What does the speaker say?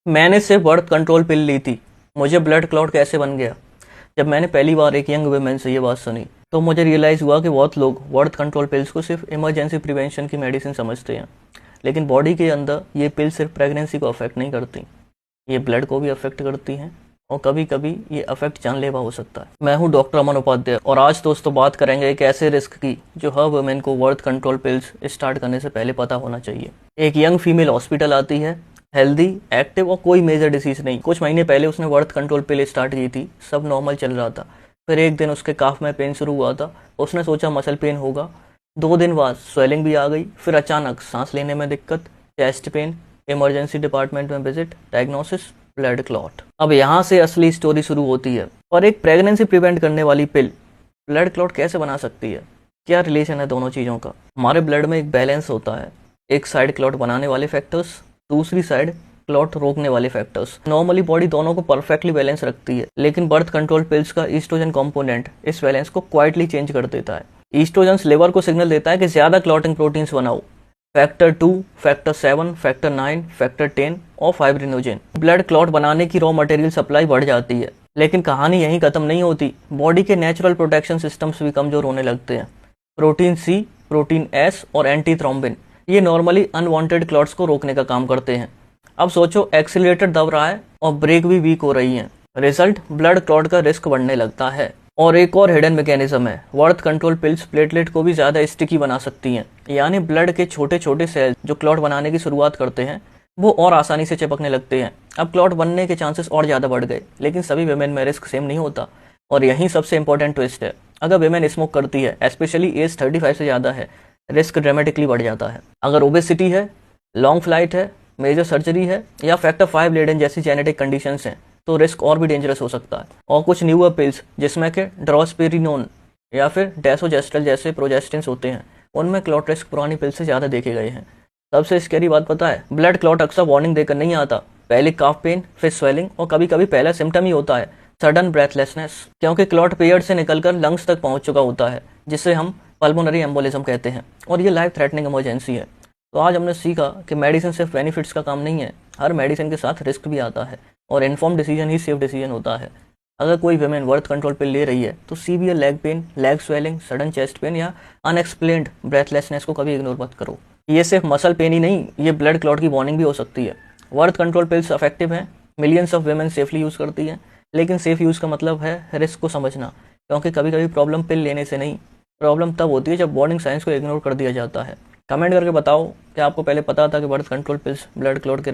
मैंने सिर्फ birth control पिल ली थी, मुझे ब्लड क्लॉट कैसे बन गया। जब मैंने पहली बार एक यंग वुमेन से ये बात सुनी तो मुझे रियलाइज़ हुआ कि बहुत लोग बर्थ कंट्रोल पिल्स को सिर्फ इमरजेंसी प्रिवेंशन की मेडिसिन समझते हैं, लेकिन बॉडी के अंदर ये पिल सिर्फ प्रेगनेंसी को अफेक्ट नहीं करती, ये ब्लड को भी अफेक्ट करती हैं और कभी कभी ये अफेक्ट जानलेवा हो सकता है। मैं हूँ डॉक्टर अमन उपाध्याय और आज दोस्तों बात करेंगे एक ऐसे रिस्क की जो हर वुमेन को बर्थ कंट्रोल पिल्स स्टार्ट करने से पहले पता होना चाहिए। एक यंग फीमेल हॉस्पिटल आती है, हेल्दी, एक्टिव और कोई मेजर डिसीज नहीं। कुछ महीने पहले उसने बर्थ कंट्रोल पिल स्टार्ट की थी, सब नॉर्मल चल रहा था। फिर एक दिन उसके काफ में पेन शुरू हुआ था, उसने सोचा मसल पेन होगा। 2 दिन बाद स्वेलिंग भी आ गई, फिर अचानक सांस लेने में दिक्कत, चेस्ट पेन, इमरजेंसी डिपार्टमेंट में विजिट, डायग्नोसिस ब्लड क्लॉट। अब यहाँ से असली स्टोरी शुरू होती है। और एक प्रेगनेंसी प्रिवेंट करने वाली पिल ब्लड क्लॉट कैसे बना सकती है? क्या रिलेशन है दोनों चीज़ों का? हमारे ब्लड में एक बैलेंस होता है, एक साइड क्लॉट बनाने वाले फैक्टर्स, दूसरी साइड क्लॉट रोकने वाले फैक्टर्स। नॉर्मली बॉडी दोनों को परफेक्टली बैलेंस रखती है, लेकिन बर्थ कंट्रोल पिल्स का ईस्ट्रोजन कंपोनेंट इस बैलेंस को क्वाइटली चेंज कर देता है। ईस्ट्रोजन लिवर को सिग्नल देता है कि ज्यादा क्लॉटिंग प्रोटीन्स बनाओ, फैक्टर 2, फैक्टर 7, फैक्टर 9, फैक्टर 10 और फाइब्रिनोजेन। ब्लड क्लॉट बनाने की रॉ मटेरियल सप्लाई बढ़ जाती है, लेकिन कहानी यहीं खत्म नहीं होती। बॉडी के नेचुरल प्रोटेक्शन सिस्टम्स भी कमजोर होने लगते हैं। प्रोटीन सी, प्रोटीन एस और एंटी थ्रोम्बिन ये नॉर्मली अनवांटेड क्लॉट्स को रोकने का काम करते हैं। अब सोचो, एक्सीलरेटर दब रहा है और ब्रेक भी वीक हो रही है, रिजल्ट ब्लड क्लॉट का रिस्क बढ़ने लगता है। और एक और हिडन मैकेनिज्म है, बर्थ कंट्रोल पिल्स प्लेटलेट को भी ज्यादा स्टिकी बना सकती हैं, यानी ब्लड के छोटे छोटे सेल्स जो क्लॉट बनाने की शुरुआत करते हैं वो और आसानी से चिपकने लगते हैं। अब क्लॉट बनने के चांसेस और ज्यादा बढ़ गए, लेकिन सभी विमेन में रिस्क सेम नहीं होता। और यही सबसे इंपॉर्टेंट ट्विस्ट है, अगर विमेन स्मोक करती है, स्पेशली एज 35 से ज्यादा है, रिस्क ड्रामेटिकली बढ़ जाता है। अगर ओबेसिटी है, लॉन्ग फ्लाइट है, मेजर सर्जरी है या फैक्टर 5 लेडन जैसी जेनेटिक कंडीशंस हैं तो रिस्क और भी डेंजरस हो सकता है। और कुछ न्यूअर पिल्स जिसमें के ड्रोस्पेरिनोन या फिर डेसोजेस्ट्रल जैसे प्रोजेस्टिन्स होते हैं, उनमें क्लॉट रिस्क पुरानी पिल से ज़्यादा देखे गए हैं। सबसे स्कैरी बात पता है, ब्लड क्लॉट अक्सर वार्निंग देकर नहीं आता। पहले काफ पेन, फिर स्वेलिंग और कभी कभी पहला सिम्टम ही होता है सडन ब्रेथलेसनेस, क्योंकि क्लॉट पेयर से निकलकर लंग्स तक पहुंच चुका होता है, जिसे हम पल्मोनरी एम्बोलिज्म कहते हैं, और ये लाइफ थ्रेटनिंग इमरजेंसी है। तो आज हमने सीखा कि मेडिसिन सिर्फ बेनिफिट्स का काम नहीं है, हर मेडिसिन के साथ रिस्क भी आता है और इन्फॉर्म डिसीजन ही सेफ डिसीजन होता है। अगर कोई वुमेन बर्थ कंट्रोल पिल ले रही है तो severe leg pain, leg swelling, sudden chest pain या अनएक्सप्लेन्ड ब्रेथलेसनेस को कभी इग्नोर मत करो। ये सिर्फ मसल पेन ही नहीं, ये ब्लड क्लॉट की वार्निंग भी हो सकती है। बर्थ कंट्रोल पिल्स इफेक्टिव हैं, millions of women safely use करती हैं, लेकिन सेफ यूज़ का मतलब है रिस्क को समझना, क्योंकि कभी कभी प्रॉब्लम पिल लेने से नहीं, प्रॉब्लम तब होती है जब वार्निंग साइंस को इग्नोर कर दिया जाता है। कमेंट करके बताओ कि आपको पहले पता था कि birth control pills blood clot के